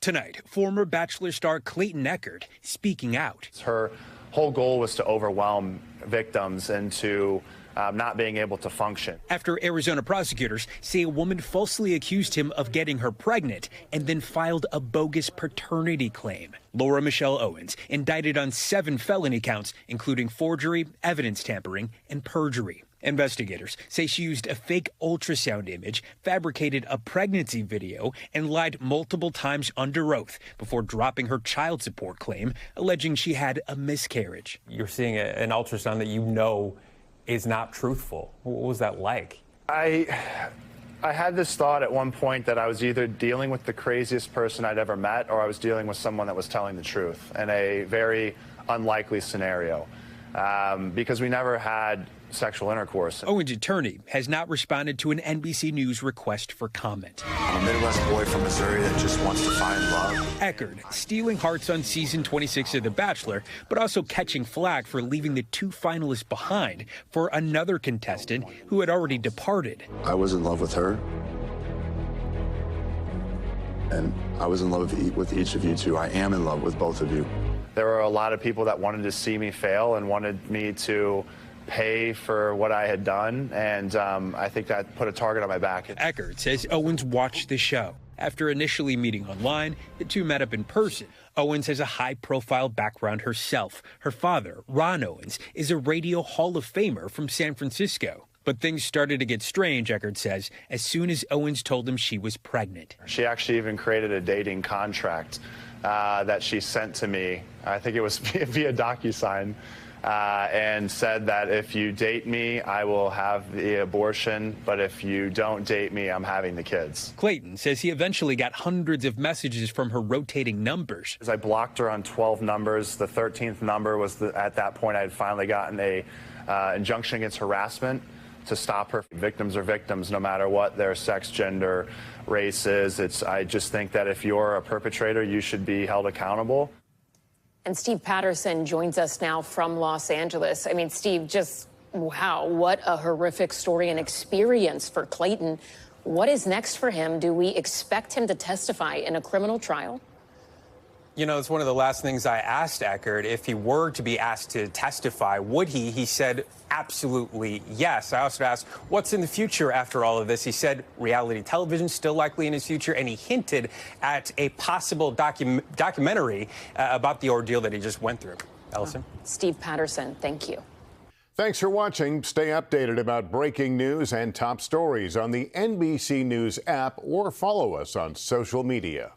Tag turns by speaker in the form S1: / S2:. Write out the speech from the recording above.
S1: Tonight, former Bachelor star Clayton Echard speaking out.
S2: Her whole goal was to overwhelm victims into not being able to function.
S1: After Arizona prosecutors say a woman falsely accused him of getting her pregnant and then filed a bogus paternity claim. Laura Michelle Owens indicted on 7 felony counts, including forgery, evidence tampering, and perjury. Investigators say she used a fake ultrasound image, fabricated a pregnancy video, and lied multiple times under oath before dropping her child support claim, alleging she had a miscarriage.
S3: You're seeing an ultrasound that you know is not truthful. What was that like?
S2: I had this thought at one point that I was either dealing with the craziest person I'd ever met or I was dealing with someone that was telling the truth in a very unlikely scenario because we never had sexual intercourse.
S1: Owens' attorney has not responded to an NBC News request for comment.
S4: I'm a Midwest boy from Missouri that just wants to find love.
S1: Echard stealing hearts on season 26 of The Bachelor, but also catching flack for leaving the 2 finalists behind for another contestant who had already departed.
S4: I was in love with her, and I was in love with each of you two. I am in love with both of you.
S2: There were a lot of people that wanted to see me fail and wanted me to pay for what I had done, and I think that put a target on my back.
S1: Echard says Owens watched the show. After initially meeting online, the two met up in person. Owens has a high-profile background herself. Her father, Ron Owens, is a Radio Hall of Famer from San Francisco. But things started to get strange, Echard says, as soon as Owens told him she was pregnant.
S2: She actually even created a dating contract that she sent to me. I think it was via DocuSign. And said that if you date me, I will have the abortion, but if you don't date me, I'm having the kids.
S1: Clayton says he eventually got hundreds of messages from her rotating numbers.
S2: As I blocked her on 12 numbers, the 13th number was at that point I had finally gotten a injunction against harassment to stop her. Victims are victims no matter what their sex, gender, race is. I just think that if you're a perpetrator, you should be held accountable.
S5: And Steve Patterson joins us now from Los Angeles. I mean, Steve, just wow, what a horrific story and experience for Clayton. What is next for him? Do we expect him to testify in a criminal trial?
S3: You know, it's one of the last things I asked Echard. If he were to be asked to testify, would he? He said absolutely yes. I also asked, what's in the future after all of this? He said reality television still likely in his future, and he hinted at a possible documentary about the ordeal that he just went through. Ellison?
S5: Steve Patterson, thank you.
S6: Thanks for watching. Stay updated about breaking news and top stories on the NBC News app or follow us on social media.